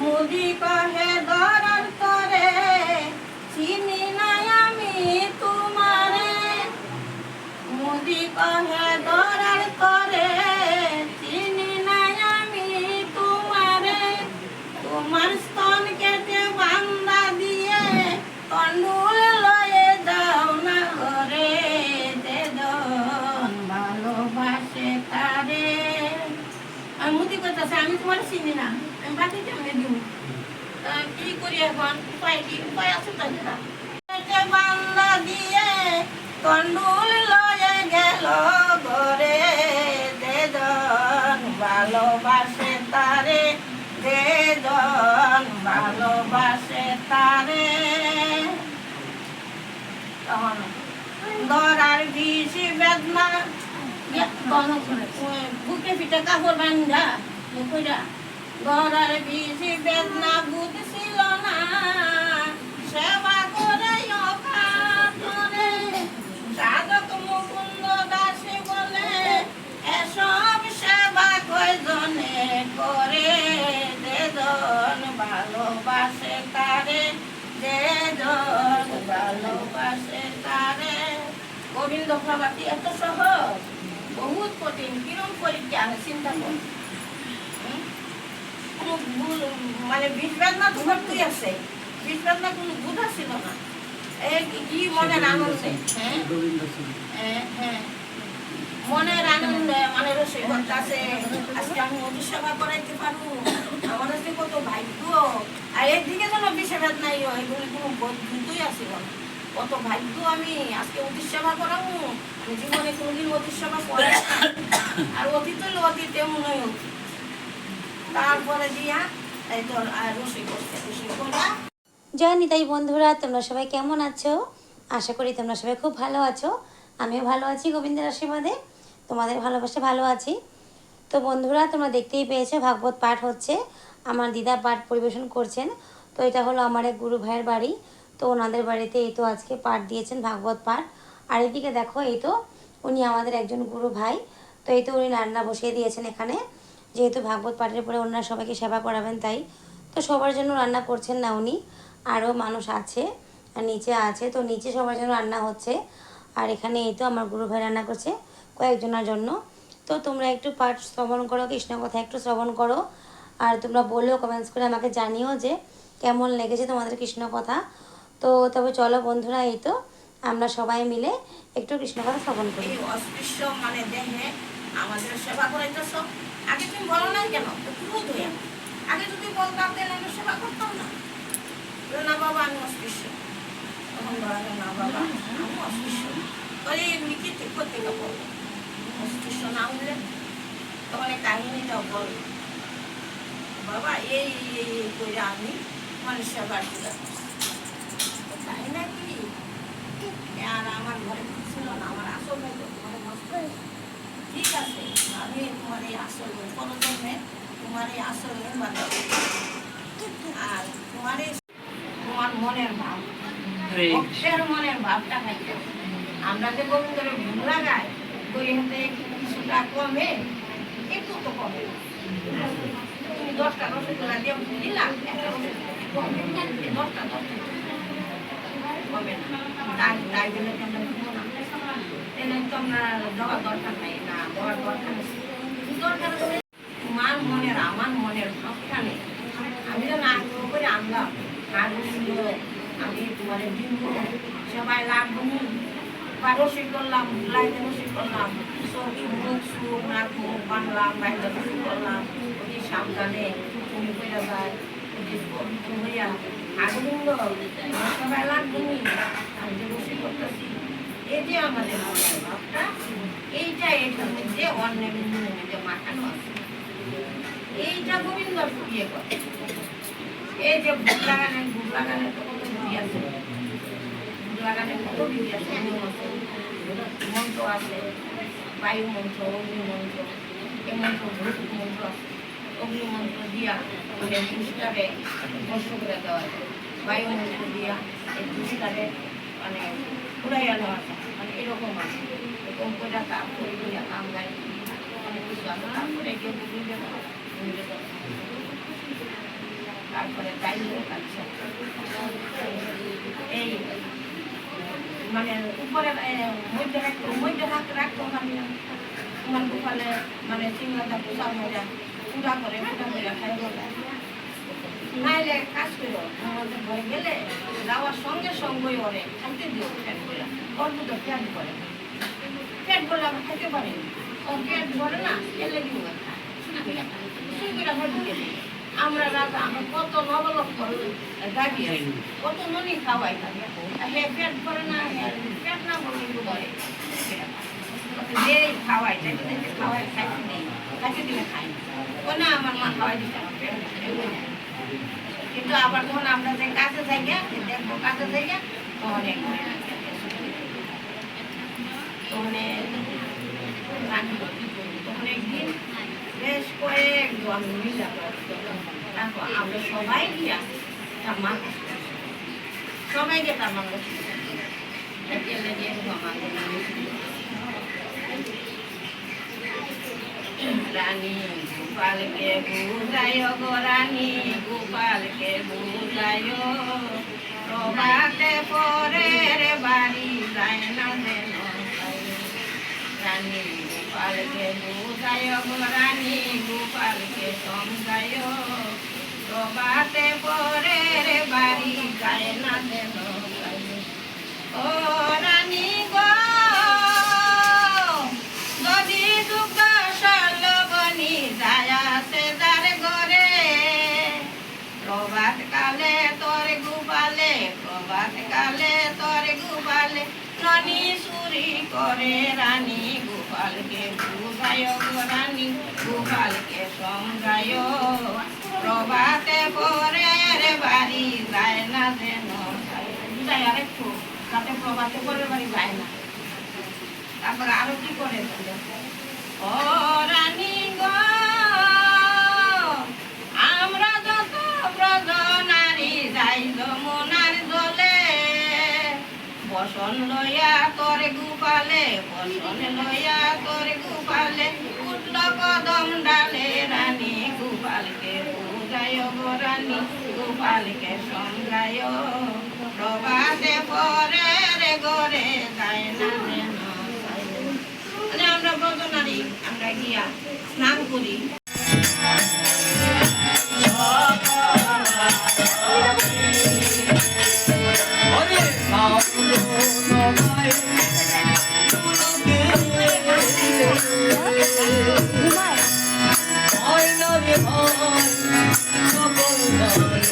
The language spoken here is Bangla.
মুদি কহে দরার করে চিনি নাই আমি তোমারে মুদি কহে দরার করে চিনি নাই আমি তোমারে তোমার স্তন কেটে বান্দা দিয়ে কন্ডুল লয়ে দাও না ঘরে দেদন ভালোবাসে তারে আমি মুদি করতেছে আমি তোমার চিনি না আমি বাকি কেমনে দিব কি করি এখন উপায় আছে তাই না বান্দা দিয়ে কন্ডুল লয়ে গেল ঘরে দেদন ভালোবাসে তারে দেদন ভালোবাসে তারে তখন দরার বেশি বেদনা বুকে পিঠে কাপড় বান্ধা কইরা দরার বেশি বেদনা বুঝছিল না সেবা করে অকাতরে সাধক মুকুন্দ দাসে বলে এসব সেবা কয়জনে করে দেদন ভালোবাসে তারে দেদন ভালোবাসে তারে গোবিন্দ প্রভাতী এত সহজ বহুত কঠিন কিরম পরীক্ষা চিন্তা কর মানে বিষ বেদনা তো করতেই আছে বিষ বেদনা কোনো বুঝা ছিল না কি মনের আনন্দে হ্যাঁ মনের আনন্দে মানে রসই করতেছে আজকে আমি অতি সেবা করাইতে পারবো আমার আজকে কত ভাগ্য আর একদিকে যেন বিষে বেদনাই হয় এগুলি কোনো বুঝতেই আসিল না কত ভাগ্য আমি আজকে অতি সেবা করাবো আমি জীবনে কোনোদিন অতি সেবা করে আর অতীত হইলে অতীত এমন হয় অতীত তারপরে দিয়া এই তোর রসই করছে রসই করা জয় নিতাই বন্ধুরা, তোমরা সবাই কেমন আছো? আশা করি তোমরা সবাই খুব ভালো আছো। আমিও ভালো আছি গোবিন্দের আশীর্বাদে, তোমাদের ভালোবাসে ভালো আছি। তো বন্ধুরা, তোমরা দেখতেই পেয়েছো ভাগবত পাঠ হচ্ছে, আমার দিদা পাঠ পরিবেশন করছেন। তো এটা হলো আমার এক গুরু ভাইয়ের বাড়ি, তো ওনাদের বাড়িতে এই তো আজকে পাঠ দিয়েছেন ভাগবত পাঠ। আর এদিকে দেখো এই তো উনি আমাদের একজন গুরু ভাই, তো এই তো উনি রান্না বসিয়ে দিয়েছেন এখানে, যেহেতু ভাগবত পাঠের পরে ওনারা সবাইকে সেবা করাবেন তাই। তো সবার জন্য রান্না করছেন না উনি, আরও মানুষ আছে আর নিচে আছে, তো নিচে সবার জন্য রান্না হচ্ছে। আর এখানে এই তো আমার গুরু ভাই রান্না করছে কয়েকজনের জন্য। তো তোমরা একটু পাঠ শ্রবণ করো, কৃষ্ণ কথা একটু শ্রবণ করো, আর তোমরা বললেও কমেন্টস করে আমাকে জানিও যে কেমন লেগেছে তোমাদের কৃষ্ণ কথা। তো তবে চলো বন্ধুরা, এই তো আমরা সবাই মিলে একটু কৃষ্ণ কথা শ্রবণ করি। অস্পৃশ্য মানে দেহে আমাদের সেবা করাইতেছ, আগে তুমি বলো নাই কেন? ক্রোধ হয়ে আগে যদি বলতাম তাহলে আমি সেবা করতাম না। না বাবা আমি অস্পৃশ্য, তখন বলা না বাবা আমি অস্পৃশ্য, তাহলে এমনি কি ঠিক করতে বলবো অস্পৃশ্য না হলে তখন এই কাহিনীটাও বল বাবা এই করে আমি মানুষ সেবা দিলাম তাই নাকি। আর আমার ঘরে ছিল না, আমার আসল হয়ে ঘরে নষ্ট হয়েছে। ঠিক আছে, আমি তোমার এই আসল কোনো জন্মে তোমার এই আসল বাঁধাবো, আর তোমার এই তোমার মনের ভাব ভক্তের মনের ভাবটা খাইতে আমরা যে গোবিন্দের ভুল লাগাই ওই হাতে কিছুটা কমে, একটু তো কমে। তুমি 10টা রসগোল্লা দিয়ে দিলাম, একটা রসগোল্লা কমে, 10টা কমে না, তাই জন্য তোমরা দিব না, তাহলে তোমরা দেওয়ার দরকার নাই, না দেওয়ার দরকার নেই। দরকার তোমার মনের আমার মনের ভাবটা নেই। আমি তো আগ্রহ করে আনলাম, আগ্রহ আমি তোমার দিব সবাই লাগবো বা রসি করলাম, লাইতে রসি করলাম, চোখ মুখ সুখ নাক মুখ বানলাম, বাইরে রসি করলাম, অতি সাবধানে তুমি হইয়া যায় হইয়া আগুন সবাই লাগবো আমি যে রসি করতেছি। এই যে আমাদের মনের ভাবটা এইটা এটার মধ্যে অন্যের মধ্যে মাখানো আছে, এইটা গোবিন্দ ইয়ে করে। এই যে ভোগ লাগানের তো কত বিধি আছে, ভোগ লাগানের কত বিধি আছে, মন্ত্র আছে, বায়ু মন্ত্র, অগ্নি মন্ত্র, এই মন্ত্র ভৌতিক মন্ত্র আছে। অগ্নি মন্ত্র দিয়া মানে দুষ্টারে ধ্বংস করে দেওয়া যায়, বায়ু মন্ত্র দিয়া এই দুষ্টারে মানে উড়াইয়া নেওয়া যায়, মানে এরকম আছে। এরকম করে কাম করে কাম গাই অনেক কিছু আছে। তারপরে গিয়ে বুঝে তারপরে গাইল এই মানে উপরে মধ্যে রাখতো তোমার গোপালে মানে সিংহটা পূজা করে খাই বলে নাইলে কাজ করো আমাদের ঘরে গেলে যাওয়ার সঙ্গে সঙ্গেই ওরে খাইতে দিও ফ্যাট বলে ওর মতো ফ্যাট বলে আমরা খাইতে পারি ওর পেট ভরে না এলে কি আমরা রাজা আমরা কত নবলক্ষ গাড়ি কত ননি খাওয়াই হে পেট ভরে না পেট না বলে করে যে খাওয়াই খাওয়াই খাইতে দিলে খাই ও না আমার মা খাওয়াই দিতে আমার পেট কিন্তু আবার যখন আমরা যে কাছে যাই দেখবো কাছে যাই তখন তখন একদিন বেশ কয়েকজন মিলা তারপর আমরা সবাই গিয়া তার মা সবাই গিয়ে তার মা রানী গোপালকে বুঝায় গো রানী গোপালকে বুঝায় প্রভাতে পরে রে বাড়ি যায় না যেন রানী গোপালকে বুঝায় গো রানী গোপালকে সমঝায় প্রভাতে পরে রে বাড়ি যায় না যেন ও রানী গো যদি দুঃখ সলবনি যায় সে যার ঘরে প্রভাত কালে তোর গোপালে ননি চুরি করে রানী গোপালকে বুঝায় গো রানী গোপালকে সমঝায় প্রভাতে পরে রে বাড়ি যায় না যেন বুঝায় আরেকটু তাতে প্রভাতে পরে বাড়ি যায় না তারপরে আরো কি করে ও রানী গো আমরা যত ব্রজ নারী যাই যমুনার জলে বসন লইয়া তোরে গোপালে উঠল কদম ডালে রানী গোপালকে বুঝায় গো রানী গোপালকে সমঝায় প্রভাতে পরে রে ঘরে যায় না যেন আমরা ব্রত নারী আমরা গিয়া স্নান করি হয় না রে ভাই সকল